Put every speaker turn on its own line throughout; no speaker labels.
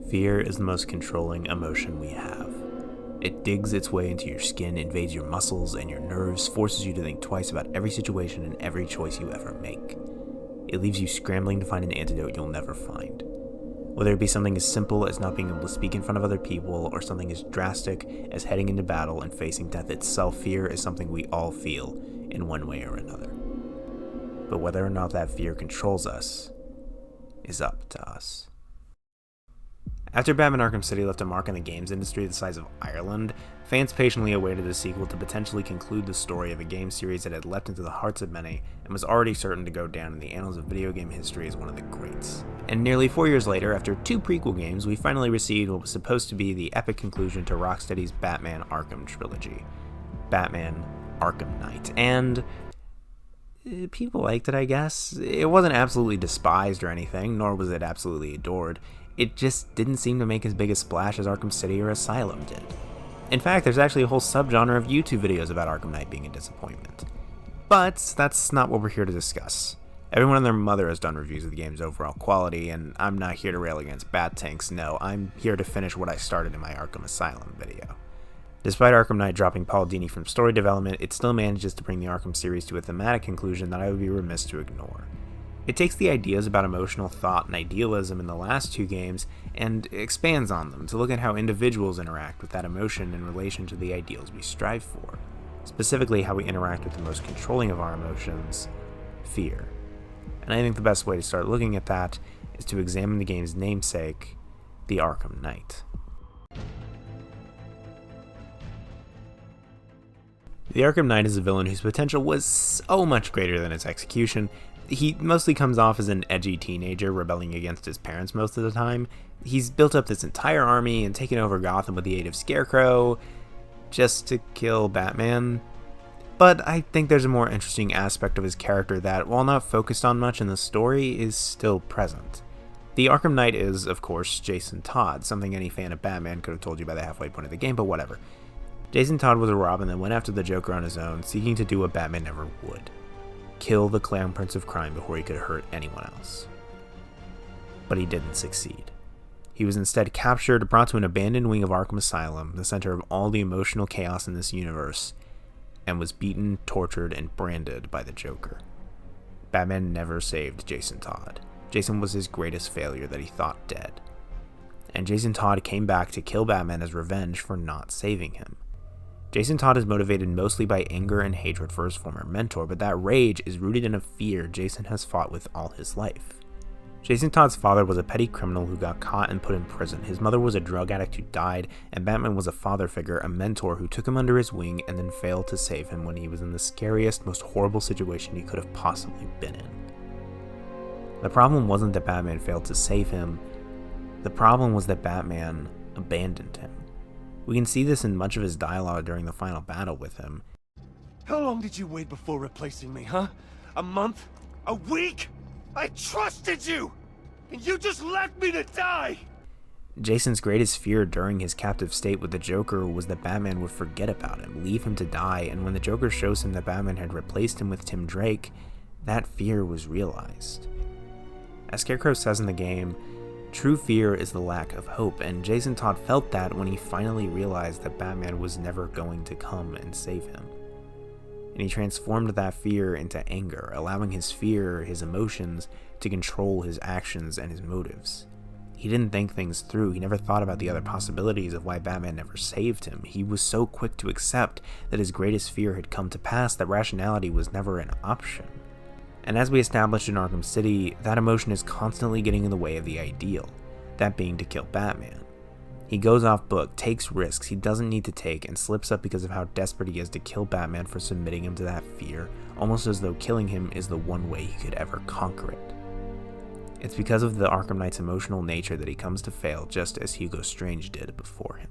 Fear is the most controlling emotion we have. It digs its way into your skin, invades your muscles and your nerves, forces you to think twice about every situation and every choice you ever make. It leaves you scrambling to find an antidote you'll never find. Whether it be something as simple as not being able to speak in front of other people, or something as drastic as heading into battle and facing death itself, fear is something we all feel in one way or another. But whether or not that fear controls us is up to us. After Batman Arkham City left a mark on the games industry the size of Ireland, fans patiently awaited a sequel to potentially conclude the story of a game series that had leapt into the hearts of many and was already certain to go down in the annals of video game history as one of the greats. And nearly 4 years later, after 2 prequel games, we finally received what was supposed to be the epic conclusion to Rocksteady's Batman Arkham trilogy, Batman Arkham Knight. And people liked it, I guess. It wasn't absolutely despised or anything, nor was it absolutely adored. It just didn't seem to make as big a splash as Arkham City or Asylum did. In fact, there's actually a whole subgenre of YouTube videos about Arkham Knight being a disappointment. But that's not what we're here to discuss. Everyone and their mother has done reviews of the game's overall quality, and I'm not here to rail against Bat Tanks. No, I'm here to finish what I started in my Arkham Asylum video. Despite Arkham Knight dropping Paul Dini from story development, it still manages to bring the Arkham series to a thematic conclusion that I would be remiss to ignore. It takes the ideas about emotional thought and idealism in the last 2 games and expands on them to look at how individuals interact with that emotion in relation to the ideals we strive for. Specifically, how we interact with the most controlling of our emotions, fear. And I think the best way to start looking at that is to examine the game's namesake, the Arkham Knight. The Arkham Knight is a villain whose potential was so much greater than its execution. He mostly comes off as an edgy teenager rebelling against his parents most of the time. He's built up this entire army and taken over Gotham with the aid of Scarecrow just to kill Batman. But I think there's a more interesting aspect of his character that, while not focused on much in the story, is still present. The Arkham Knight is, of course, Jason Todd, something any fan of Batman could have told you by the halfway point of the game, but whatever. Jason Todd was a Robin that went after the Joker on his own, seeking to do what Batman never would: kill the Clown Prince of Crime before he could hurt anyone else. But he didn't succeed. He was instead captured, brought to an abandoned wing of Arkham Asylum, the center of all the emotional chaos in this universe, and was beaten, tortured, and branded by the Joker. Batman never saved Jason Todd. Jason was his greatest failure that he thought dead. And Jason Todd came back to kill Batman as revenge for not saving him. Jason Todd is motivated mostly by anger and hatred for his former mentor, but that rage is rooted in a fear Jason has fought with all his life. Jason Todd's father was a petty criminal who got caught and put in prison. His mother was a drug addict who died, and Batman was a father figure, a mentor who took him under his wing and then failed to save him when he was in the scariest, most horrible situation he could have possibly been in. The problem wasn't that Batman failed to save him. The problem was that Batman abandoned him. We can see this in much of his dialogue during the final battle with him.
How long did you wait before replacing me, huh? A month? A week? I trusted you! And you just left me to die!
Jason's greatest fear during his captive state with the Joker was that Batman would forget about him, leave him to die, and when the Joker shows him that Batman had replaced him with Tim Drake, that fear was realized. As Scarecrow says in the game, true fear is the lack of hope, and Jason Todd felt that when he finally realized that Batman was never going to come and save him. And he transformed that fear into anger, allowing his fear, his emotions, to control his actions and his motives. He didn't think things through. He never thought about the other possibilities of why Batman never saved him. He was so quick to accept that his greatest fear had come to pass that rationality was never an option. And as we established in Arkham City, that emotion is constantly getting in the way of the ideal, that being to kill Batman. He goes off book, takes risks he doesn't need to take, and slips up because of how desperate he is to kill Batman for submitting him to that fear, almost as though killing him is the one way he could ever conquer it. It's because of the Arkham Knight's emotional nature that he comes to fail, just as Hugo Strange did before him.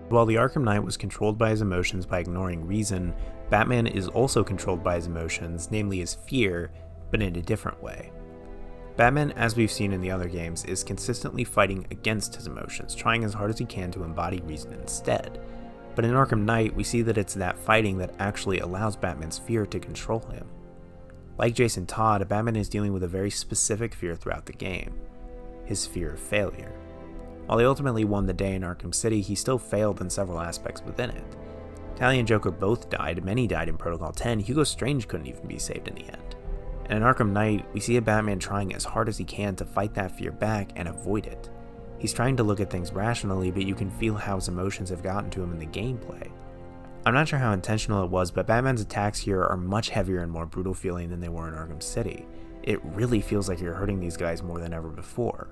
While the Arkham Knight was controlled by his emotions by ignoring reason, Batman is also controlled by his emotions, namely his fear, but in a different way. Batman, as we've seen in the other games, is consistently fighting against his emotions, trying as hard as he can to embody reason instead. But in Arkham Knight, we see that it's that fighting that actually allows Batman's fear to control him. Like Jason Todd, Batman is dealing with a very specific fear throughout the game, his fear of failure. While he ultimately won the day in Arkham City, he still failed in several aspects within it. Tally and Joker both died, many died in Protocol 10, Hugo Strange couldn't even be saved in the end. And in Arkham Knight, we see a Batman trying as hard as he can to fight that fear back and avoid it. He's trying to look at things rationally, but you can feel how his emotions have gotten to him in the gameplay. I'm not sure how intentional it was, but Batman's attacks here are much heavier and more brutal feeling than they were in Arkham City. It really feels like you're hurting these guys more than ever before.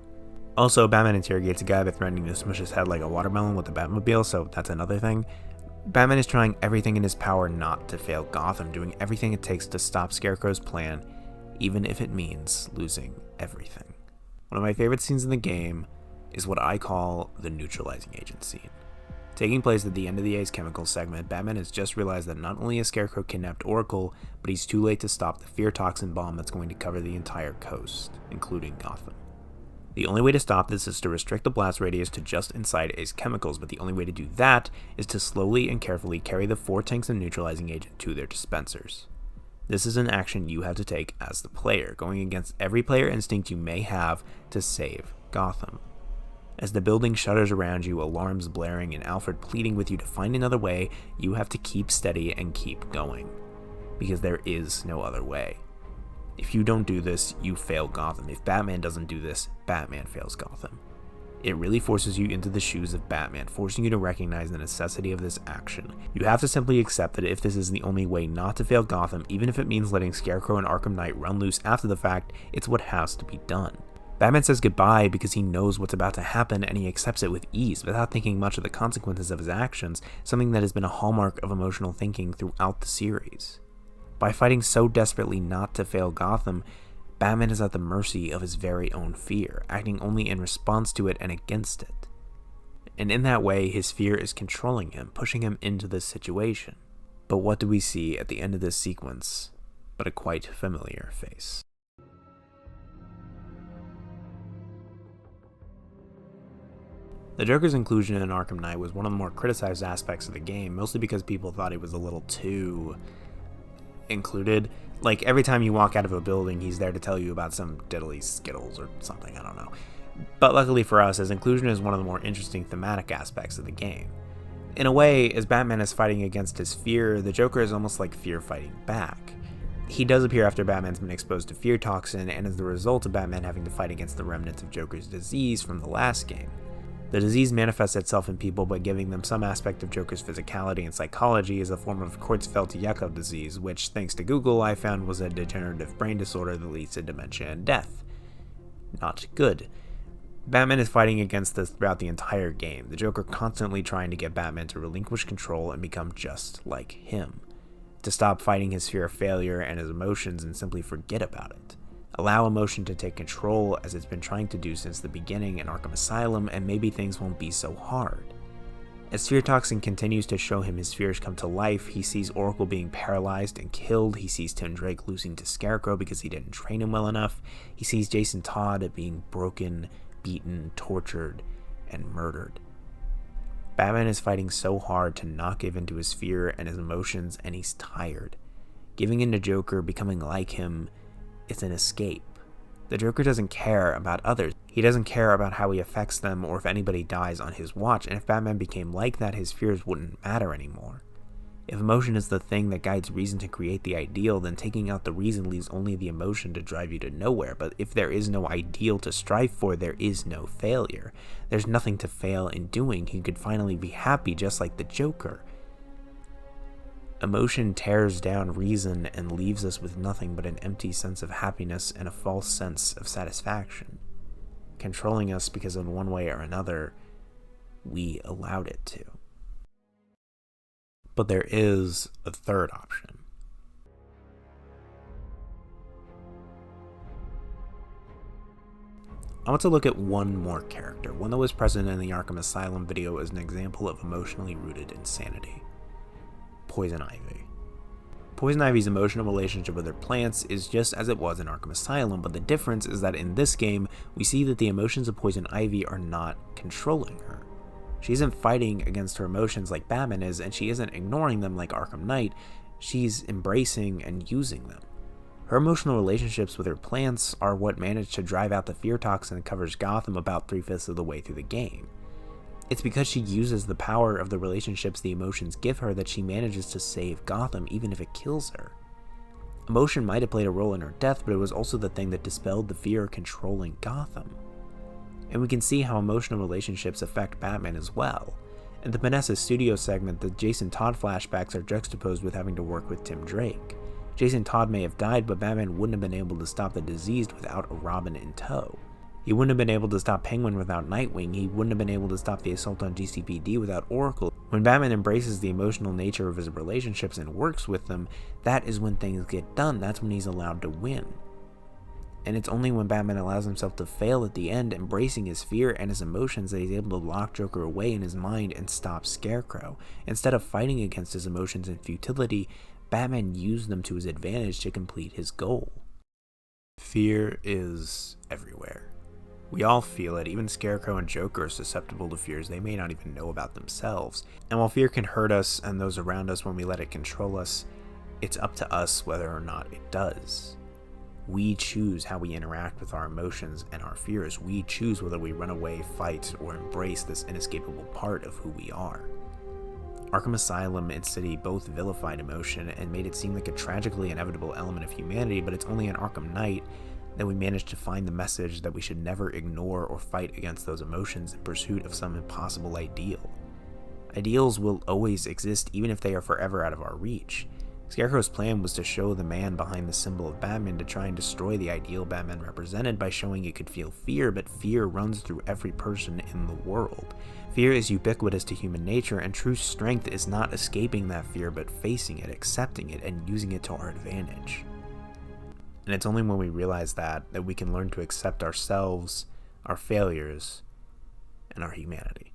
Also, Batman interrogates a guy by threatening to smush his head like a watermelon with the Batmobile, so that's another thing. Batman is trying everything in his power not to fail Gotham, doing everything it takes to stop Scarecrow's plan, even if it means losing everything. One of my favorite scenes in the game is what I call the neutralizing agent scene. Taking place at the end of the Ace Chemicals segment, Batman has just realized that not only has Scarecrow kidnapped Oracle, but he's too late to stop the fear toxin bomb that's going to cover the entire coast, including Gotham. The only way to stop this is to restrict the blast radius to just inside Ace Chemicals, but the only way to do that is to slowly and carefully carry the 4 tanks of neutralizing agent to their dispensers. This is an action you have to take as the player, going against every player instinct you may have to save Gotham. As the building shudders around you, alarms blaring, and Alfred pleading with you to find another way, you have to keep steady and keep going. Because there is no other way. If you don't do this, you fail Gotham. If Batman doesn't do this, Batman fails Gotham. It really forces you into the shoes of Batman, forcing you to recognize the necessity of this action. You have to simply accept that if this is the only way not to fail Gotham, even if it means letting Scarecrow and Arkham Knight run loose after the fact, it's what has to be done. Batman says goodbye because he knows what's about to happen and he accepts it with ease without thinking much of the consequences of his actions, something that has been a hallmark of emotional thinking throughout the series. By fighting so desperately not to fail Gotham, Batman is at the mercy of his very own fear, acting only in response to it and against it. And in that way, his fear is controlling him, pushing him into this situation. But what do we see at the end of this sequence but a quite familiar face? The Joker's inclusion in Arkham Knight was one of the more criticized aspects of the game, mostly because people thought he was a little too included. Like, every time you walk out of a building, he's there to tell you about some diddly skittles or something, I don't know. But luckily for us, his inclusion is one of the more interesting thematic aspects of the game. In a way, as Batman is fighting against his fear, the Joker is almost like fear fighting back. He does appear after Batman's been exposed to fear toxin, and as the result of Batman having to fight against the remnants of Joker's disease from the last game. The disease manifests itself in people by giving them some aspect of Joker's physicality and psychology as a form of Creutzfeldt-Jakob disease, which, thanks to Google, I found was a degenerative brain disorder that leads to dementia and death. Not good. Batman is fighting against this throughout the entire game, the Joker constantly trying to get Batman to relinquish control and become just like him. To stop fighting his fear of failure and his emotions and simply forget about it. Allow emotion to take control as it's been trying to do since the beginning in Arkham Asylum, and maybe things won't be so hard. As Fear Toxin continues to show him his fears come to life, he sees Oracle being paralyzed and killed, he sees Tim Drake losing to Scarecrow because he didn't train him well enough, he sees Jason Todd being broken, beaten, tortured, and murdered. Batman is fighting so hard to not give in to his fear and his emotions, and he's tired. Giving in to Joker, becoming like him, it's an escape. The Joker doesn't care about others. He doesn't care about how he affects them or if anybody dies on his watch, and if Batman became like that, his fears wouldn't matter anymore. If emotion is the thing that guides reason to create the ideal, then taking out the reason leaves only the emotion to drive you to nowhere. But if there is no ideal to strive for, there is no failure. There's nothing to fail in doing. He could finally be happy just like the Joker. Emotion tears down reason and leaves us with nothing but an empty sense of happiness and a false sense of satisfaction, controlling us because in one way or another, we allowed it to. But there is a third option. I want to look at one more character, one that was present in the Arkham Asylum video as an example of emotionally rooted insanity. Poison Ivy. Poison Ivy's emotional relationship with her plants is just as it was in Arkham Asylum, but the difference is that in this game, we see that the emotions of Poison Ivy are not controlling her. She isn't fighting against her emotions like Batman is, and she isn't ignoring them like Arkham Knight. She's embracing and using them. Her emotional relationships with her plants are what managed to drive out the fear toxin that covers Gotham about 3/5 of the way through the game. It's because she uses the power of the relationships the emotions give her that she manages to save Gotham even if it kills her. Emotion might have played a role in her death, but it was also the thing that dispelled the fear controlling Gotham. And we can see how emotional relationships affect Batman as well. In the Vanessa Studios segment, the Jason Todd flashbacks are juxtaposed with having to work with Tim Drake. Jason Todd may have died, but Batman wouldn't have been able to stop the disease without a Robin in tow. He wouldn't have been able to stop Penguin without Nightwing. He wouldn't have been able to stop the assault on GCPD without Oracle. When Batman embraces the emotional nature of his relationships and works with them, that is when things get done. That's when he's allowed to win. And it's only when Batman allows himself to fail at the end, embracing his fear and his emotions, that he's able to lock Joker away in his mind and stop Scarecrow. Instead of fighting against his emotions in futility, Batman used them to his advantage to complete his goal. Fear is everywhere. We all feel it. Even Scarecrow and Joker are susceptible to fears they may not even know about themselves. And while fear can hurt us and those around us when we let it control us, it's up to us whether or not it does. We choose how we interact with our emotions and our fears. We choose whether we run away, fight, or embrace this inescapable part of who we are. Arkham Asylum and City both vilified emotion and made it seem like a tragically inevitable element of humanity, but it's only in Arkham Knight that we managed to find the message that we should never ignore or fight against those emotions in pursuit of some impossible ideal. Ideals will always exist even if they are forever out of our reach. Scarecrow's plan was to show the man behind the symbol of Batman to try and destroy the ideal Batman represented by showing it could feel fear, but fear runs through every person in the world. Fear is ubiquitous to human nature, and true strength is not escaping that fear, but facing it, accepting it, and using it to our advantage. And it's only when we realize that we can learn to accept ourselves, our failures, and our humanity.